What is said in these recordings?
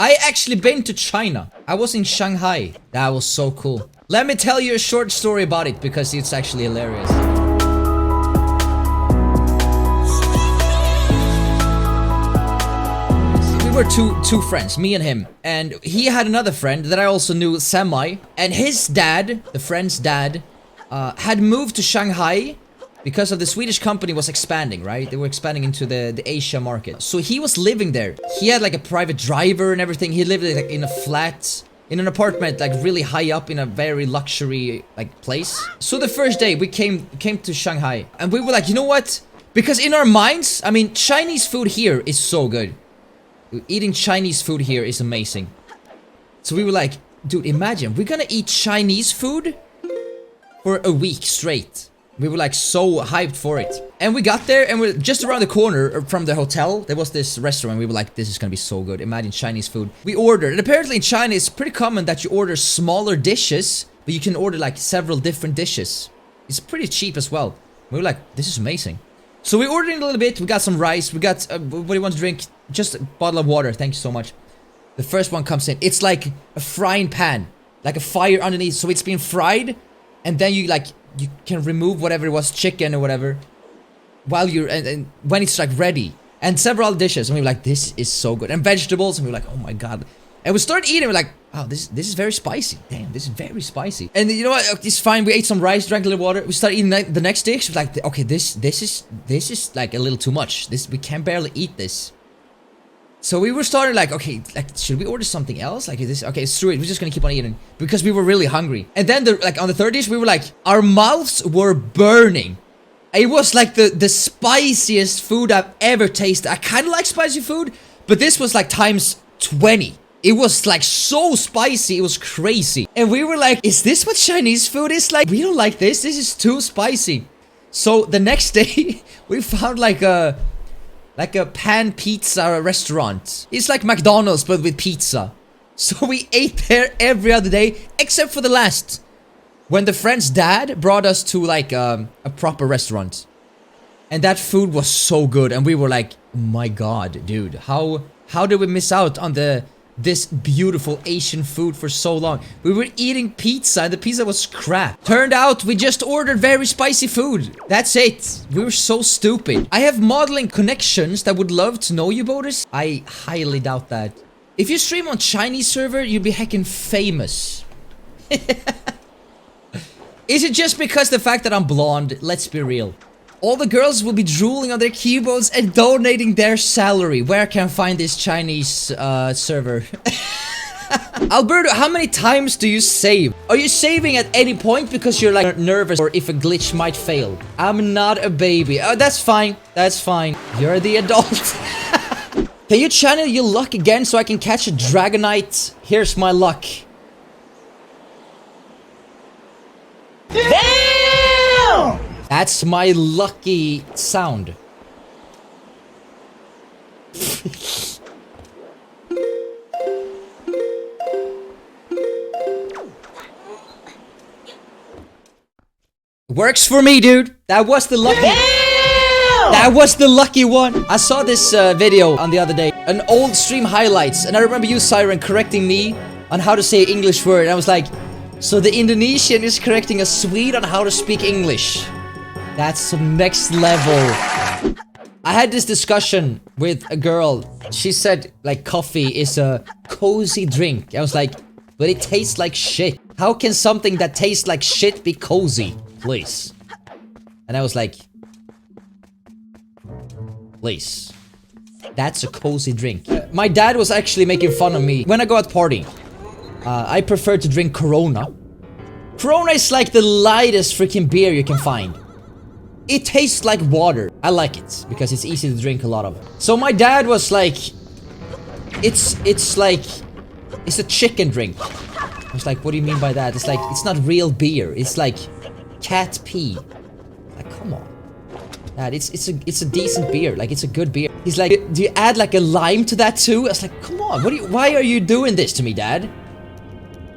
I actually been to China. I was in Shanghai. That was so cool. Let me tell you a short story about it because it's actually hilarious. We were two friends, me and him. And he had another friend that I also knew semi. And his dad, the friend's dad, had moved to Shanghai because of the Swedish company was expanding, right? They were expanding into the Asia market. So he was living there. He had like a private driver and everything. He lived like in a flat, in an apartment, like really high up in a very luxury like place. So the first day we came to Shanghai and we were like, you know what? Because in our minds, I mean, Chinese food here is so good. Eating Chinese food here is amazing. So we were like, dude, imagine we're gonna eat Chinese food for a week straight. We were like so hyped for it. And we got there and we're just around the corner from the hotel. There was this restaurant. We were like, this is gonna be so good. Imagine Chinese food. We ordered. And apparently in China, it's pretty common that you order smaller dishes, but you can order like several different dishes. It's pretty cheap as well. We were like, this is amazing. So we ordered in a little bit. We got some rice. We got, what do you want to drink? Just a bottle of water. Thank you so much. The first one comes in. It's like a frying pan. Like a fire underneath. So it's been fried. And then you like, you can remove whatever it was, chicken or whatever, while you're, and when it's like ready. And several dishes, and we were like, this is so good. And vegetables, and we were like, oh my god. And we started eating, we're like, oh, this is very spicy. Damn, this is very spicy. And you know what, it's fine, we ate some rice, drank a little water. We started eating the next dish, we're like, okay, this is like a little too much. We can barely eat this. So we were starting like, okay, like, should we order something else? Like, this, okay, screw it, we're just gonna keep on eating. Because we were really hungry. And then, like, on the third dish, we were like, our mouths were burning. It was like the spiciest food I've ever tasted. I kind of like spicy food, but this was like times 20. It was like so spicy, it was crazy. And we were like, is this what Chinese food is like? We don't like this is too spicy. So the next day, we found like a pan pizza restaurant. It's like McDonald's but with pizza. So we ate there every other day except for the last, when the friend's dad brought us to like a proper restaurant. And that food was so good and we were like, oh my god, dude, how did we miss out on this beautiful Asian food for so long? We were eating pizza and the pizza was crap. Turned out we just ordered very spicy food. That's it. We were so stupid. I have modeling connections that would love to know you, Bodus. I highly doubt that. If you stream on Chinese server, you'd be heckin' famous. Is it just because the fact that I'm blonde? Let's be real. All the girls will be drooling on their keyboards and donating their salary. Where can I find this Chinese server? Alberto, how many times do you save? Are you saving at any point because you're like nervous or if a glitch might fail? I'm not a baby. Oh, that's fine. That's fine. You're the adult. Can you channel your luck again so I can catch a Dragonite? Here's my luck. Damn! That's my lucky sound. Works for me, dude. That was the lucky. Damn! That was the lucky one. I saw this video on the other day, an old stream highlights, and I remember you, Siren, correcting me on how to say English word. And I was like, so the Indonesian is correcting a Swede on how to speak English. That's some next level. I had this discussion with a girl. She said, like, coffee is a cozy drink. I was like, but it tastes like shit. How can something that tastes like shit be cozy? Please. And I was like, please. That's a cozy drink. My dad was actually making fun of me. When I go out partying, I prefer to drink Corona. Corona is like the lightest freaking beer you can find. It tastes like water. I like it because it's easy to drink a lot of. So my dad was like, it's a chicken drink. I was like, what do you mean by that? It's like, it's not real beer. It's like cat pee. Like, come on. Dad, it's a decent beer. Like, it's a good beer. He's like, do you add like a lime to that too? I was like, come on. Why are you doing this to me, Dad?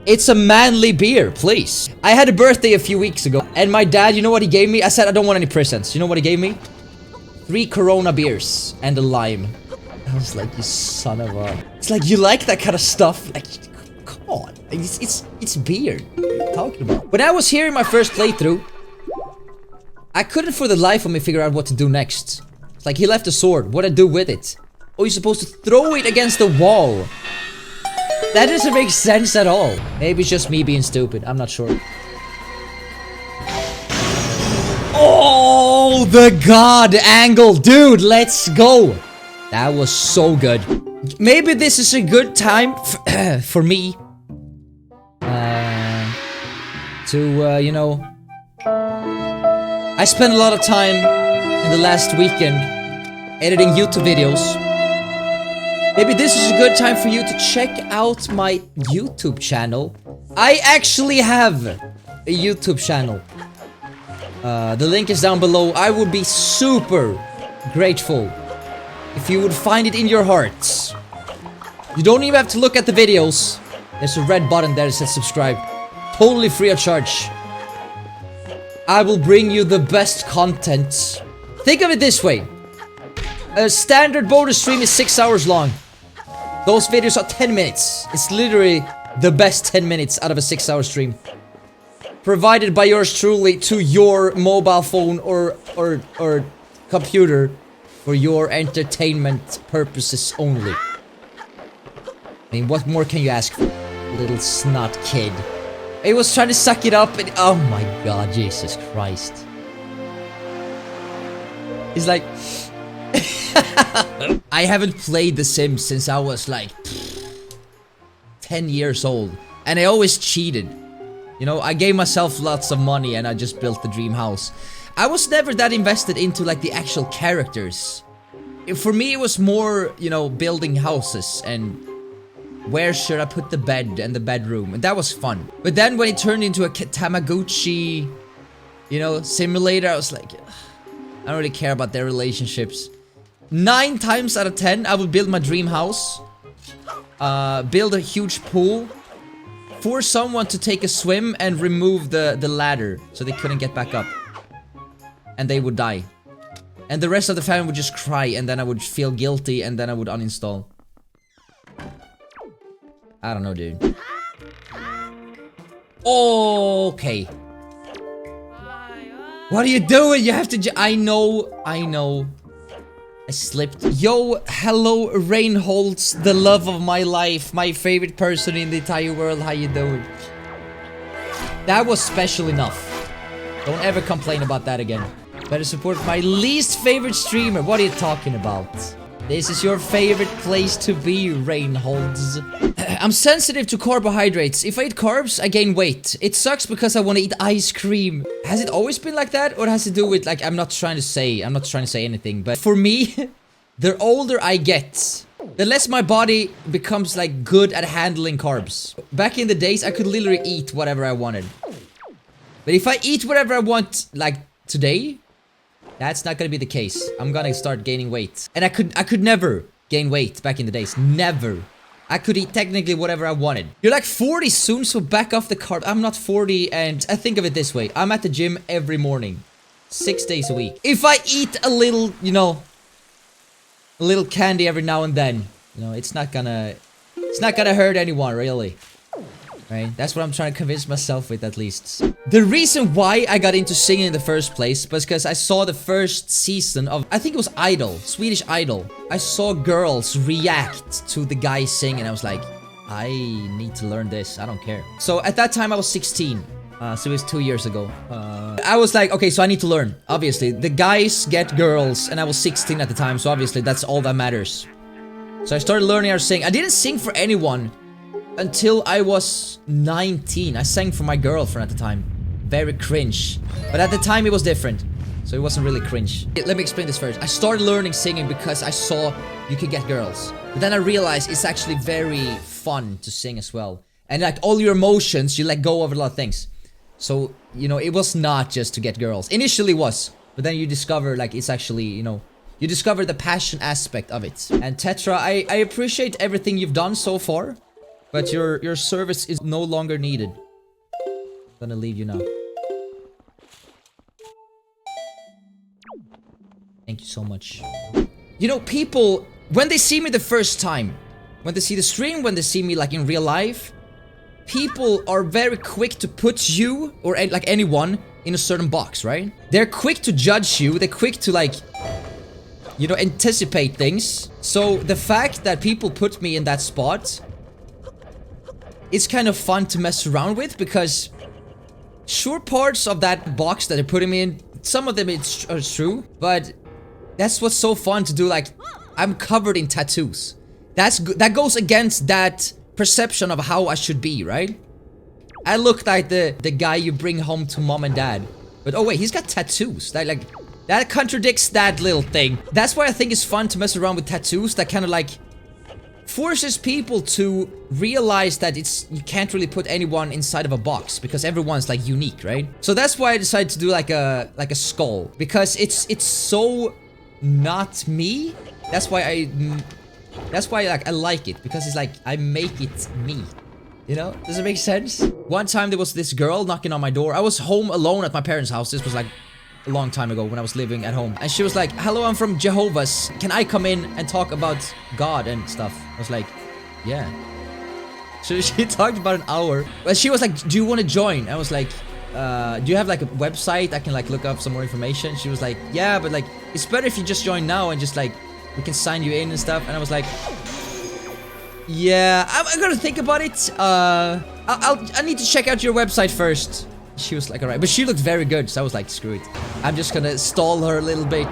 It's a manly beer, please. I had a birthday a few weeks ago, and my dad, you know what he gave me? I said, I don't want any presents. You know what he gave me? 3 Corona beers and a lime. I was like, you son of a... It's like, you like that kind of stuff? Like, come on. It's beer. What are you talking about? When I was here in my first playthrough, I couldn't for the life of me figure out what to do next. It's like, he left a sword. What do I do with it? Oh, you're supposed to throw it against the wall. That doesn't make sense at all. Maybe it's just me being stupid. I'm not sure. Oh, the god angle. Dude, let's go. That was so good. Maybe this is a good time for me to, you know... I spent a lot of time in the last weekend editing YouTube videos. Maybe this is a good time for you to check out my YouTube channel. I actually have a YouTube channel. The link is down below. I would be super grateful if you would find it in your hearts. You don't even have to look at the videos. There's a red button there that says subscribe. Totally free of charge. I will bring you the best content. Think of it this way. A standard Bodus stream is 6 hours long. Those videos are 10 minutes. It's literally the best 10 minutes out of a 6-hour stream. Provided by yours truly to your mobile phone or computer for your entertainment purposes only. I mean, what more can you ask for? Little snot kid. He was trying to suck it up and... Oh my god, Jesus Christ. He's like... I haven't played The Sims since I was like... 10 years old. And I always cheated. You know, I gave myself lots of money and I just built the dream house. I was never that invested into like the actual characters. For me it was more, you know, building houses and... Where should I put the bed and the bedroom? And that was fun. But then when it turned into a Tamagotchi, you know, simulator, I was like, I don't really care about their relationships. 9 times out of 10, I would build my dream house. Build a huge pool. Force someone to take a swim and remove the ladder so they couldn't get back up. And they would die. And the rest of the family would just cry and then I would feel guilty and then I would uninstall. I don't know, dude. Okay. What are you doing? You have to I know. I slipped. Yo, hello, Reinholds, the love of my life. My favorite person in the entire world. How you doing? That was special enough. Don't ever complain about that again. Better support my least favorite streamer. What are you talking about? This is your favorite place to be, Reinholds. I'm sensitive to carbohydrates. If I eat carbs, I gain weight. It sucks because I want to eat ice cream. Has it always been like that? Or has it to do with, like, I'm not trying to say anything. But for me, the older I get, the less my body becomes, like, good at handling carbs. Back in the days, I could literally eat whatever I wanted. But if I eat whatever I want, like, today... That's not gonna be the case. I'm gonna start gaining weight. And I could never gain weight back in the days. Never. I could eat technically whatever I wanted. You're like 40 soon, so back off the carb. I'm not 40 and I think of it this way. I'm at the gym every morning. 6 days a week. If I eat a little, you know, a little candy every now and then, you know, it's not gonna hurt anyone, really. Right? That's what I'm trying to convince myself with, at least. The reason why I got into singing in the first place was because I saw the first season of, I think it was Idol, Swedish Idol. I saw girls react to the guy singing. I was like, I need to learn this. I don't care. So at that time I was 16. So it was 2 years ago. I was like, okay, so I need to learn. Obviously, the guys get girls, and I was 16 at the time, so obviously that's all that matters. So I started learning how to sing. I didn't sing for anyone until I was 19. I sang for my girlfriend at the time. Very cringe. But at the time it was different. So it wasn't really cringe. Let me explain this first. I started learning singing because I saw you could get girls. But then I realized it's actually very fun to sing as well. And like all your emotions, you let go of a lot of things. So, you know, it was not just to get girls. Initially it was. But then you discover like it's actually, you know, you discover the passion aspect of it. And Tetra, I appreciate everything you've done so far. But your service is no longer needed. I'm gonna leave you now. Thank you so much. You know, people when they see me the first time, when they see the stream, when they see me like in real life, people are very quick to put you or like anyone in a certain box, right? They're quick to judge you. They're quick to like, you know, anticipate things. So the fact that people put me in that spot, it's kind of fun to mess around with, because sure, parts of that box that they're putting me in, some of them are true, but that's what's so fun to do. Like, I'm covered in tattoos. That goes against that perception of how I should be, right? I look like the guy you bring home to mom and dad. But oh wait, he's got tattoos. That contradicts that little thing. That's why I think it's fun to mess around with tattoos. That kind of like forces people to realize that you can't really put anyone inside of a box, because everyone's like unique, right? So that's why I decided to do like a skull, because it's so not me. That's why like I like it, because it's like I make it me. You know? Does it make sense? One time there was this girl knocking on my door. I was home alone at my parents' house. This was like a long time ago when I was living at home. And she was like, "Hello, I'm from Jehovah's. Can I come in and talk about God and stuff?" I was like, "Yeah." So she talked about an hour. But she was like, "Do you want to join?" I was like, "Do you have like a website I can like look up some more information?" She was like, "Yeah, but like it's better if you just join now and just like we can sign you in and stuff." And I was like, "Yeah, I'm gonna think about it. I need to check out your website first." She was like, "Alright," but she looked very good, so I was like, "Screw it. I'm just gonna stall her a little bit."